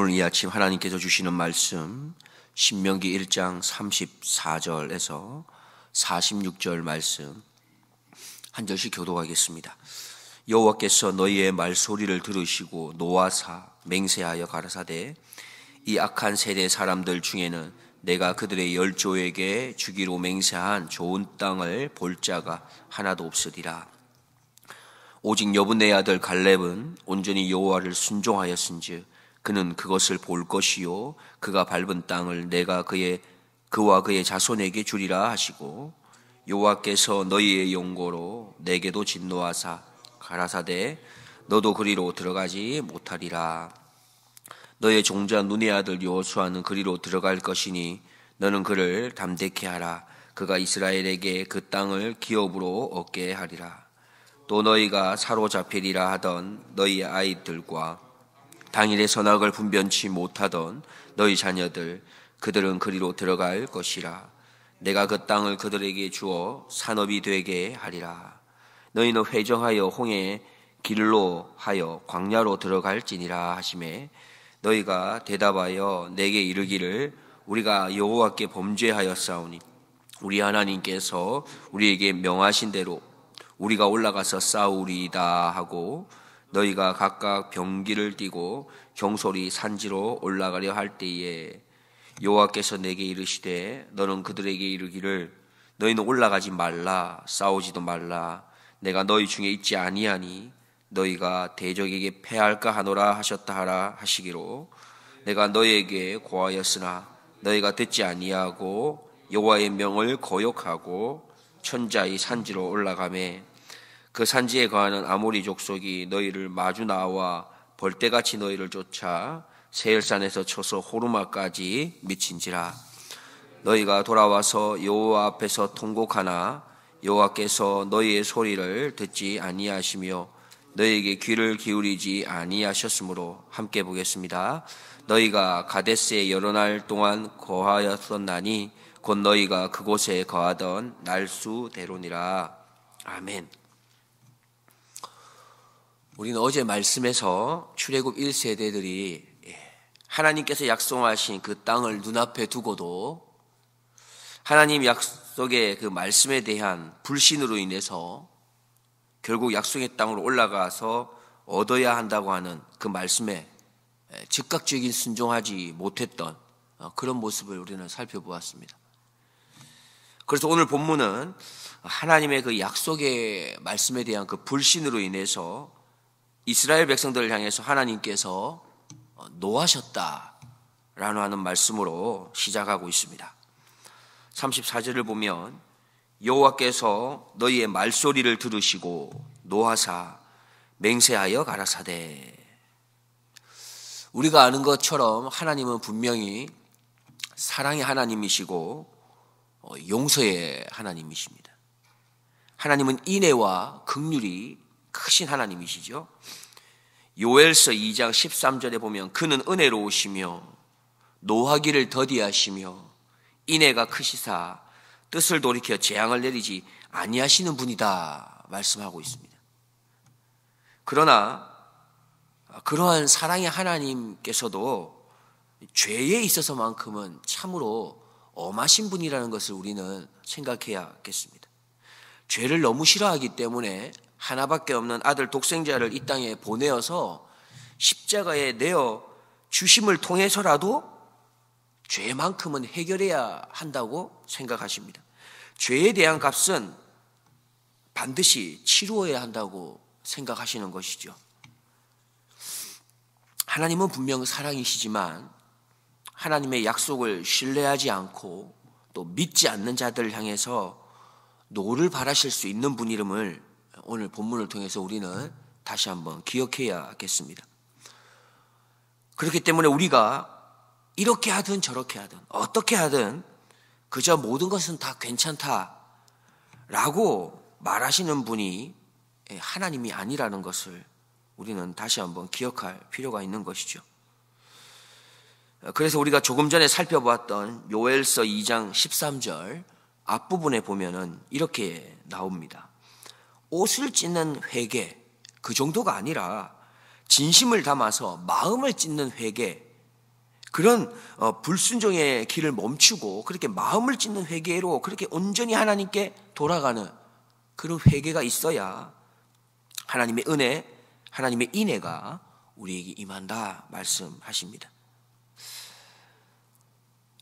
오늘 이 아침 하나님께서 주시는 말씀 신명기 1장 34절에서 46절 말씀 한 절씩 교독하겠습니다. 여호와께서 너희의 말소리를 들으시고 노하사 맹세하여 가라사대 이 악한 세대 사람들 중에는 내가 그들의 열조에게 주기로 맹세한 좋은 땅을 볼 자가 하나도 없으리라. 오직 여분의 아들 갈렙은 온전히 여호와를 순종하였은즉 그는 그것을 볼 것이요 그가 밟은 땅을 내가 그와 그의 자손에게 주리라 하시고 여호와께서 너희의 용고로 내게도 진노하사 가라사대 너도 그리로 들어가지 못하리라. 너의 종자 눈의 아들 여호수아는 그리로 들어갈 것이니 너는 그를 담대케 하라. 그가 이스라엘에게 그 땅을 기업으로 얻게 하리라. 또 너희가 사로잡히리라 하던 너희 아이들과 당일의 선악을 분변치 못하던 너희 자녀들 그들은 그리로 들어갈 것이라. 내가 그 땅을 그들에게 주어 산업이 되게 하리라. 너희는 회정하여 홍해 길로 하여 광야로 들어갈지니라 하시매 너희가 대답하여 내게 이르기를 우리가 여호와께 범죄하였사오니 우리 하나님께서 우리에게 명하신 대로 우리가 올라가서 싸우리이다 하고 너희가 각각 병기를 띠고 경솔히 산지로 올라가려 할 때에 여호와께서 내게 이르시되 너는 그들에게 이르기를 너희는 올라가지 말라 싸우지도 말라 내가 너희 중에 있지 아니하니 너희가 대적에게 패할까 하노라 하셨다 하라 하시기로 내가 너희에게 고하였으나 너희가 듣지 아니하고 여호와의 명을 거역하고 천자의 산지로 올라가매 그 산지에 거하는 아모리 족속이 너희를 마주 나와 벌떼같이 너희를 쫓아 세일산에서 쳐서 호르마까지 미친지라. 너희가 돌아와서 여호와 앞에서 통곡하나 여호와께서 너희의 소리를 듣지 아니하시며 너희에게 귀를 기울이지 아니하셨으므로 함께 보겠습니다. 너희가 가데스에 여러 날 동안 거하였었나니 곧 너희가 그곳에 거하던 날수대로니라. 아멘. 우리는 어제 말씀에서 출애굽 1세대들이 하나님께서 약속하신 그 땅을 눈앞에 두고도 하나님 약속의 그 말씀에 대한 불신으로 인해서 결국 약속의 땅으로 올라가서 얻어야 한다고 하는 그 말씀에 즉각적인 순종하지 못했던 그런 모습을 우리는 살펴보았습니다. 그래서 오늘 본문은 하나님의 그 약속의 말씀에 대한 그 불신으로 인해서 이스라엘 백성들을 향해서 하나님께서 노하셨다라는 하는 말씀으로 시작하고 있습니다. 34절을 보면 여호와께서 너희의 말소리를 들으시고 노하사 맹세하여 가라사대. 우리가 아는 것처럼 하나님은 분명히 사랑의 하나님이시고 용서의 하나님이십니다. 하나님은 인애와 긍휼이 크신 하나님이시죠. 요엘서 2장 13절에 보면 그는 은혜로우시며 노하기를 더디하시며 인애가 크시사 뜻을 돌이켜 재앙을 내리지 아니하시는 분이다 말씀하고 있습니다. 그러나 그러한 사랑의 하나님께서도 죄에 있어서만큼은 참으로 엄하신 분이라는 것을 우리는 생각해야겠습니다. 죄를 너무 싫어하기 때문에 하나밖에 없는 아들 독생자를 이 땅에 보내어서 십자가에 내어 주심을 통해서라도 죄만큼은 해결해야 한다고 생각하십니다. 죄에 대한 값은 반드시 치루어야 한다고 생각하시는 것이죠. 하나님은 분명 사랑이시지만 하나님의 약속을 신뢰하지 않고 또 믿지 않는 자들을 향해서 노를 바라실 수 있는 분임을 오늘 본문을 통해서 우리는 다시 한번 기억해야겠습니다. 그렇기 때문에 우리가 이렇게 하든 저렇게 하든 어떻게 하든 그저 모든 것은 다 괜찮다라고 말하시는 분이 하나님이 아니라는 것을 우리는 다시 한번 기억할 필요가 있는 것이죠. 그래서 우리가 조금 전에 살펴보았던 요엘서 2장 13절 앞부분에 보면은 이렇게 나옵니다. 옷을 찢는 회개, 그 정도가 아니라 진심을 담아서 마음을 찢는 회개, 그런 불순종의 길을 멈추고 그렇게 마음을 찢는 회개로 그렇게 온전히 하나님께 돌아가는 그런 회개가 있어야 하나님의 은혜, 하나님의 인애가 우리에게 임한다 말씀하십니다.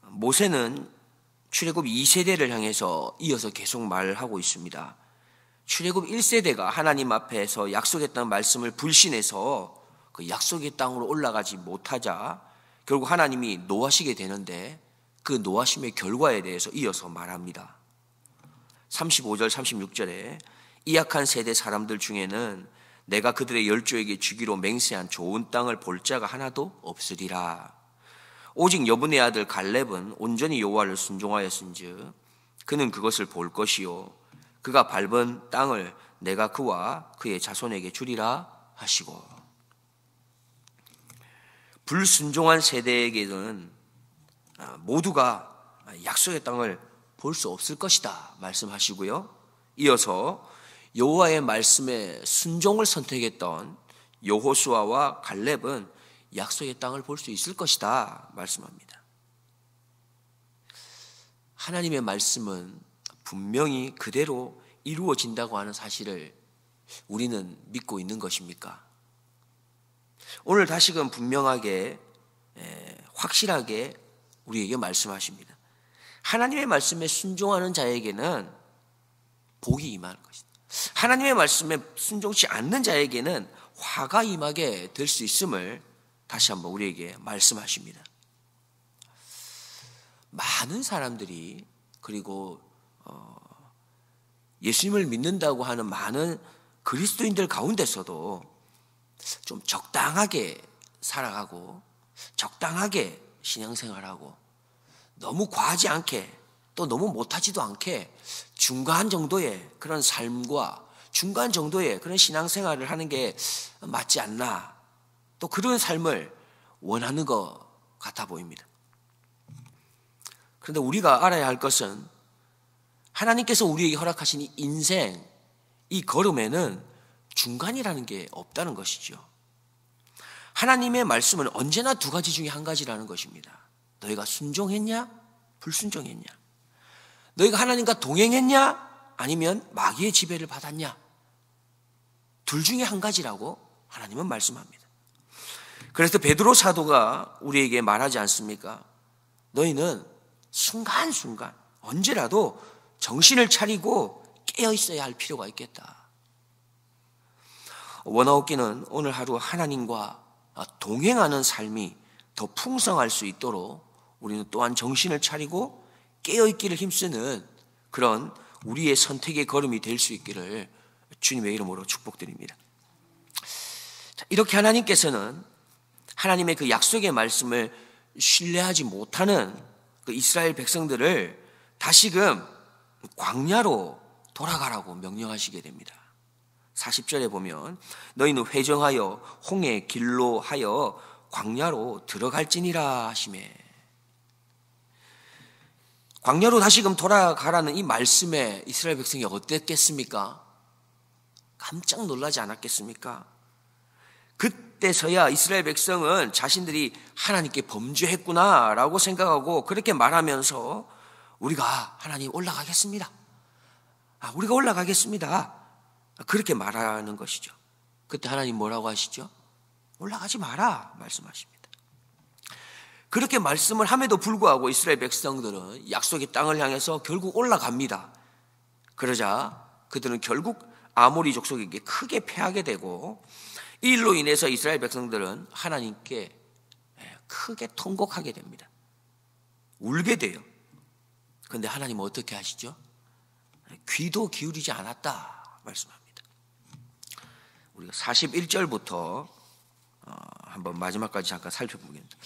모세는 출애굽 2세대를 향해서 이어서 계속 말하고 있습니다. 출애굽 1세대가 하나님 앞에서 약속했던 말씀을 불신해서 그 약속의 땅으로 올라가지 못하자 결국 하나님이 노하시게 되는데 그 노하심의 결과에 대해서 이어서 말합니다. 35절 36절에 이 악한 세대 사람들 중에는 내가 그들의 열조에게 주기로 맹세한 좋은 땅을 볼 자가 하나도 없으리라. 오직 여분의 아들 갈렙은 온전히 여호와를 순종하였은즉 그는 그것을 볼 것이요 그가 밟은 땅을 내가 그와 그의 자손에게 주리라 하시고. 불순종한 세대에게는 모두가 약속의 땅을 볼 수 없을 것이다 말씀하시고요. 이어서 여호와의 말씀에 순종을 선택했던 여호수아와 갈렙은 약속의 땅을 볼 수 있을 것이다 말씀합니다. 하나님의 말씀은 분명히 그대로 이루어진다고 하는 사실을 우리는 믿고 있는 것입니까? 오늘 다시금 분명하게 확실하게 우리에게 말씀하십니다. 하나님의 말씀에 순종하는 자에게는 복이 임할 것이다. 하나님의 말씀에 순종치 않는 자에게는 화가 임하게 될 수 있음을 다시 한번 우리에게 말씀하십니다. 많은 사람들이 그리고 예수님을 믿는다고 하는 많은 그리스도인들 가운데서도 좀 적당하게 살아가고 적당하게 신앙생활하고 너무 과하지 않게 또 너무 못하지도 않게 중간 정도의 그런 삶과 중간 정도의 그런 신앙생활을 하는 게 맞지 않나, 또 그런 삶을 원하는 것 같아 보입니다. 그런데 우리가 알아야 할 것은 하나님께서 우리에게 허락하신 이 인생, 이 걸음에는 중간이라는 게 없다는 것이죠. 하나님의 말씀은 언제나 두 가지 중에 한 가지라는 것입니다. 너희가 순종했냐? 불순종했냐? 너희가 하나님과 동행했냐? 아니면 마귀의 지배를 받았냐? 둘 중에 한 가지라고 하나님은 말씀합니다. 그래서 베드로 사도가 우리에게 말하지 않습니까? 너희는 순간순간 언제라도 정신을 차리고 깨어 있어야 할 필요가 있겠다. 원하옵기는 오늘 하루 하나님과 동행하는 삶이 더 풍성할 수 있도록 우리는 또한 정신을 차리고 깨어있기를 힘쓰는 그런 우리의 선택의 걸음이 될 수 있기를 주님의 이름으로 축복드립니다. 이렇게 하나님께서는 하나님의 그 약속의 말씀을 신뢰하지 못하는 그 이스라엘 백성들을 다시금 광야로 돌아가라고 명령하시게 됩니다. 40절에 보면 너희는 회정하여 홍해 길로 하여 광야로 들어갈지니라 하시매. 광야로 다시금 돌아가라는 이 말씀에 이스라엘 백성이 어땠겠습니까? 깜짝 놀라지 않았겠습니까? 그때서야 이스라엘 백성은 자신들이 하나님께 범죄했구나라고 생각하고 그렇게 말하면서 우리가 하나님 올라가겠습니다. 우리가 올라가겠습니다. 그렇게 말하는 것이죠. 그때 하나님 뭐라고 하시죠? 올라가지 마라 말씀하십니다. 그렇게 말씀을 함에도 불구하고 이스라엘 백성들은 약속의 땅을 향해서 결국 올라갑니다. 그러자 그들은 결국 아모리 족속에게 크게 패하게 되고 이 일로 인해서 이스라엘 백성들은 하나님께 크게 통곡하게 됩니다. 울게 돼요. 그런데 하나님은 어떻게 하시죠? 귀도 기울이지 않았다 말씀합니다. 우리가 41절부터 한번 마지막까지 잠깐 살펴보겠습니다.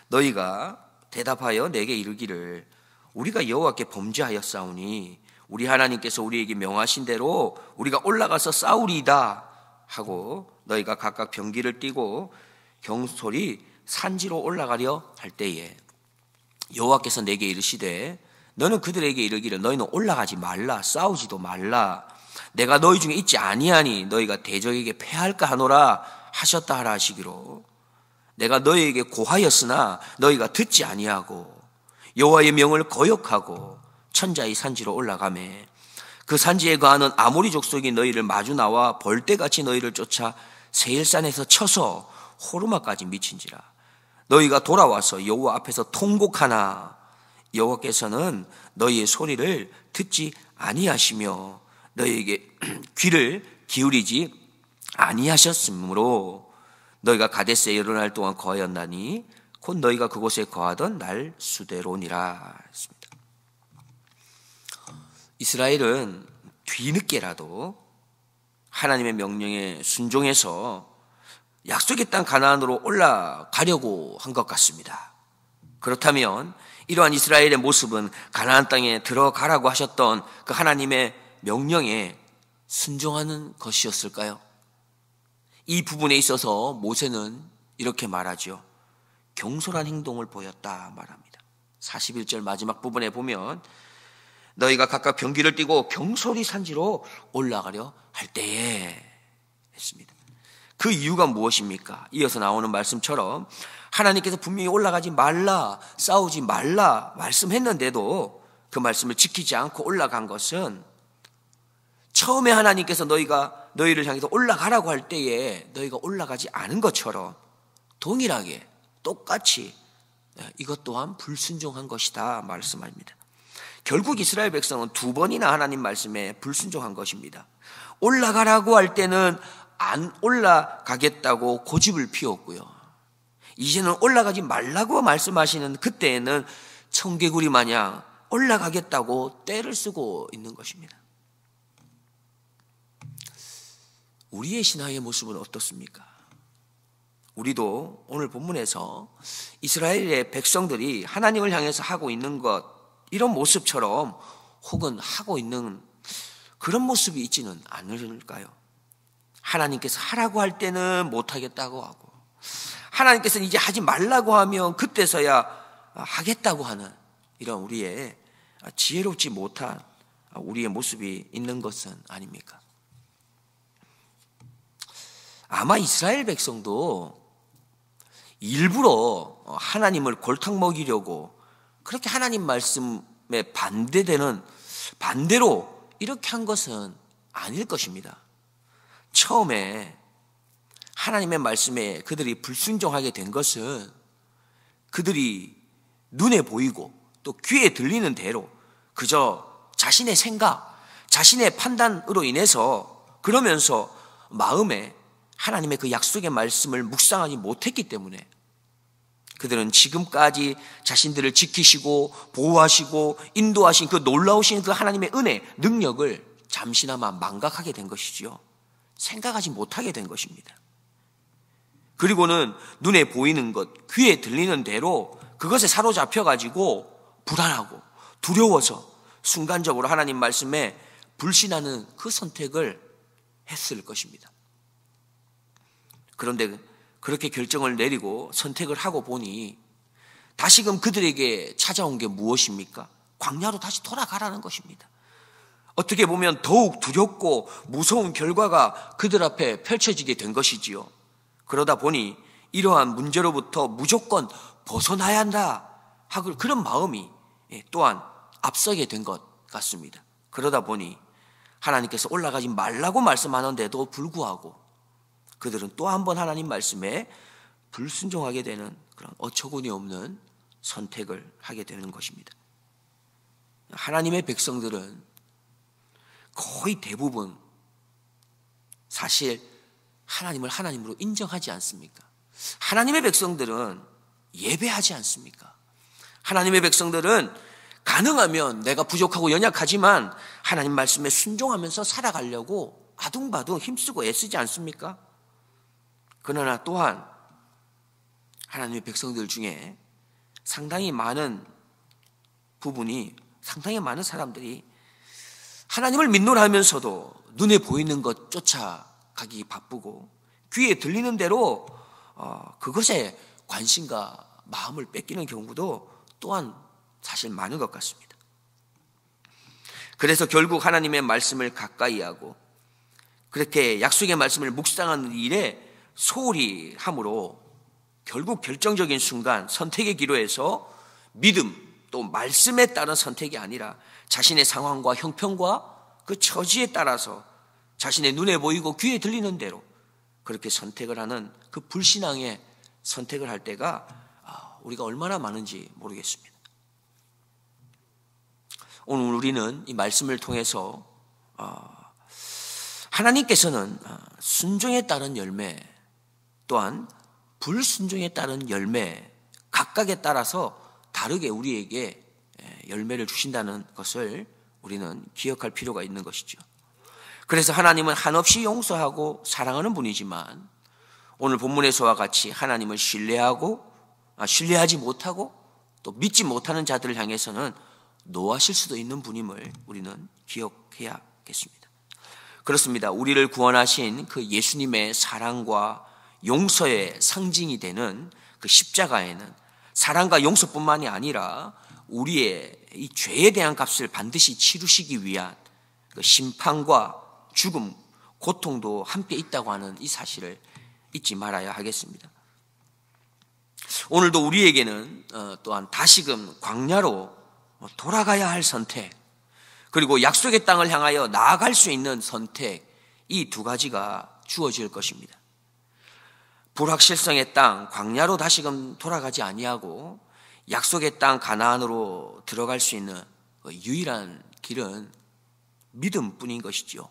너희가 대답하여 내게 이르기를 우리가 여호와께 범죄하였사오니 우리 하나님께서 우리에게 명하신 대로 우리가 올라가서 싸우리이다 하고 너희가 각각 병기를 띠고 경솔이 산지로 올라가려 할 때에 여호와께서 내게 이르시되 너는 그들에게 이르기를 너희는 올라가지 말라 싸우지도 말라 내가 너희 중에 있지 아니하니 너희가 대적에게 패할까 하노라 하셨다 하라 하시기로. 내가 너희에게 고하였으나 너희가 듣지 아니하고 여호와의 명을 거역하고 천자의 산지로 올라가매 그 산지에 거하는 아모리 족속이 너희를 마주 나와 벌떼같이 너희를 쫓아 세일산에서 쳐서 호르마까지 미친지라. 너희가 돌아와서 여호와 앞에서 통곡하나 여호와께서는 너희의 소리를 듣지 아니하시며 너희에게 귀를 기울이지 아니하셨으므로 너희가 가데스에 여러 날 동안 거하였나니 곧 너희가 그곳에 거하던 날 수대로니라 했습니다. 이스라엘은 뒤늦게라도 하나님의 명령에 순종해서 약속의 땅 가나안으로 올라가려고 한 것 같습니다. 그렇다면 이러한 이스라엘의 모습은 가나안 땅에 들어가라고 하셨던 그 하나님의 명령에 순종하는 것이었을까요? 이 부분에 있어서 모세는 이렇게 말하죠. 경솔한 행동을 보였다 말합니다. 41절 마지막 부분에 보면 너희가 각각 병기를 띠고 경솔히 산지로 올라가려 할 때에 했습니다. 그 이유가 무엇입니까? 이어서 나오는 말씀처럼 하나님께서 분명히 올라가지 말라, 싸우지 말라 말씀했는데도 그 말씀을 지키지 않고 올라간 것은 처음에 하나님께서 너희를 향해서 올라가라고 할 때에 너희가 올라가지 않은 것처럼 동일하게 똑같이 이것 또한 불순종한 것이다 말씀합니다. 결국 이스라엘 백성은 두 번이나 하나님 말씀에 불순종한 것입니다. 올라가라고 할 때는 안 올라가겠다고 고집을 피웠고요. 이제는 올라가지 말라고 말씀하시는 그때에는 청개구리 마냥 올라가겠다고 떼를 쓰고 있는 것입니다. 우리의 신앙의 모습은 어떻습니까? 우리도 오늘 본문에서 이스라엘의 백성들이 하나님을 향해서 하고 있는 것, 이런 모습처럼 혹은 하고 있는 그런 모습이 있지는 않을까요? 하나님께서 하라고 할 때는 못하겠다고 하고 하나님께서는 이제 하지 말라고 하면 그때서야 하겠다고 하는 이런 우리의 지혜롭지 못한 우리의 모습이 있는 것은 아닙니까? 아마 이스라엘 백성도 일부러 하나님을 골탕 먹이려고 그렇게 하나님 말씀에 반대로 이렇게 한 것은 아닐 것입니다. 처음에 하나님의 말씀에 그들이 불순종하게 된 것은 그들이 눈에 보이고 또 귀에 들리는 대로 그저 자신의 생각, 자신의 판단으로 인해서 그러면서 마음에 하나님의 그 약속의 말씀을 묵상하지 못했기 때문에 그들은 지금까지 자신들을 지키시고 보호하시고 인도하신 그 놀라우신 그 하나님의 은혜, 능력을 잠시나마 망각하게 된 것이지요. 생각하지 못하게 된 것입니다. 그리고는 눈에 보이는 것, 귀에 들리는 대로 그것에 사로잡혀가지고 불안하고 두려워서 순간적으로 하나님 말씀에 불신하는 그 선택을 했을 것입니다. 그런데 그렇게 결정을 내리고 선택을 하고 보니 다시금 그들에게 찾아온 게 무엇입니까? 광야로 다시 돌아가라는 것입니다. 어떻게 보면 더욱 두렵고 무서운 결과가 그들 앞에 펼쳐지게 된 것이지요. 그러다 보니 이러한 문제로부터 무조건 벗어나야 한다 하고 그런 마음이 또한 앞서게 된 것 같습니다. 그러다 보니 하나님께서 올라가지 말라고 말씀하는데도 불구하고 그들은 또 한 번 하나님 말씀에 불순종하게 되는 그런 어처구니 없는 선택을 하게 되는 것입니다. 하나님의 백성들은 거의 대부분 사실 하나님을 하나님으로 인정하지 않습니까? 하나님의 백성들은 예배하지 않습니까? 하나님의 백성들은 가능하면 내가 부족하고 연약하지만 하나님 말씀에 순종하면서 살아가려고 아둥바둥 힘쓰고 애쓰지 않습니까? 그러나 또한 하나님의 백성들 중에 상당히 많은 사람들이 하나님을 믿노라 하면서도 눈에 보이는 것 쫓아가기 바쁘고 귀에 들리는 대로 그것에 관심과 마음을 뺏기는 경우도 또한 사실 많은 것 같습니다. 그래서 결국 하나님의 말씀을 가까이 하고 그렇게 약속의 말씀을 묵상하는 일에 소홀히 함으로 결국 결정적인 순간 선택의 기로에서 믿음 또 말씀에 따른 선택이 아니라 자신의 상황과 형편과 그 처지에 따라서 자신의 눈에 보이고 귀에 들리는 대로 그렇게 선택을 하는 그 불신앙의 선택을 할 때가 우리가 얼마나 많은지 모르겠습니다. 오늘 우리는 이 말씀을 통해서 하나님께서는 순종에 따른 열매 또한 불순종에 따른 열매 각각에 따라서 다르게 우리에게 열매를 주신다는 것을 우리는 기억할 필요가 있는 것이죠. 그래서 하나님은 한없이 용서하고 사랑하는 분이지만 오늘 본문에서와 같이 하나님을 신뢰하지 못하고 또 믿지 못하는 자들을 향해서는 노하실 수도 있는 분임을 우리는 기억해야겠습니다. 그렇습니다. 우리를 구원하신 그 예수님의 사랑과 용서의 상징이 되는 그 십자가에는 사랑과 용서뿐만이 아니라 우리의 이 죄에 대한 값을 반드시 치르시기 위한 그 심판과 죽음, 고통도 함께 있다고 하는 이 사실을 잊지 말아야 하겠습니다. 오늘도 우리에게는 또한 다시금 광야로 돌아가야 할 선택, 그리고 약속의 땅을 향하여 나아갈 수 있는 선택, 이 두 가지가 주어질 것입니다. 불확실성의 땅 광야로 다시금 돌아가지 아니하고 약속의 땅 가나안으로 들어갈 수 있는 유일한 길은 믿음뿐인 것이지요.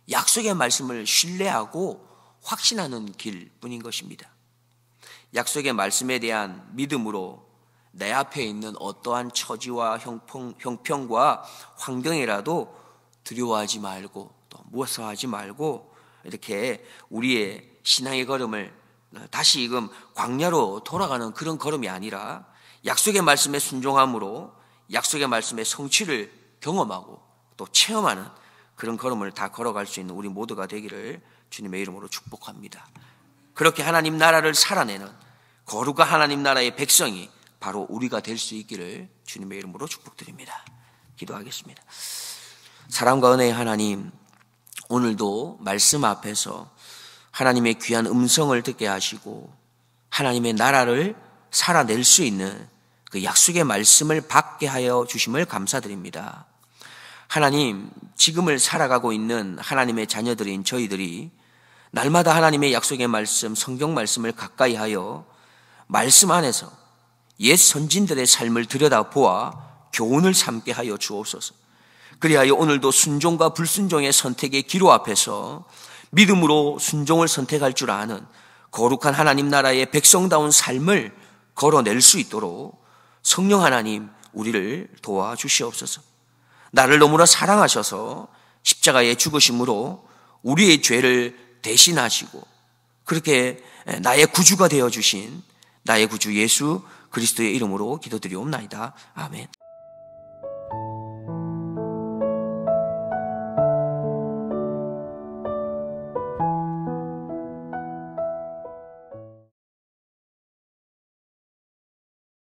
약속의 말씀을 신뢰하고 확신하는 길뿐인 것입니다. 약속의 말씀에 대한 믿음으로 내 앞에 있는 어떠한 처지와 형편과 환경이라도 두려워하지 말고 또 무서워하지 말고 이렇게 우리의 신앙의 걸음을 다시금 광야로 돌아가는 그런 걸음이 아니라 약속의 말씀에 순종함으로 약속의 말씀의 성취를 경험하고 또 체험하는 그런 걸음을 다 걸어갈 수 있는 우리 모두가 되기를 주님의 이름으로 축복합니다. 그렇게 하나님 나라를 살아내는 거룩한 하나님 나라의 백성이 바로 우리가 될 수 있기를 주님의 이름으로 축복드립니다. 기도하겠습니다. 사랑과 은혜의 하나님, 오늘도 말씀 앞에서 하나님의 귀한 음성을 듣게 하시고 하나님의 나라를 살아낼 수 있는 그 약속의 말씀을 받게 하여 주심을 감사드립니다. 하나님, 지금을 살아가고 있는 하나님의 자녀들인 저희들이 날마다 하나님의 약속의 말씀, 성경 말씀을 가까이 하여 말씀 안에서 옛 선진들의 삶을 들여다보아 교훈을 삼게 하여 주옵소서. 그리하여 오늘도 순종과 불순종의 선택의 기로 앞에서 믿음으로 순종을 선택할 줄 아는 거룩한 하나님 나라의 백성다운 삶을 걸어낼 수 있도록 성령 하나님 우리를 도와주시옵소서. 나를 너무나 사랑하셔서 십자가의 죽으심으로 우리의 죄를 대신하시고 그렇게 나의 구주가 되어주신 나의 구주 예수 그리스도의 이름으로 기도드리옵나이다. 아멘.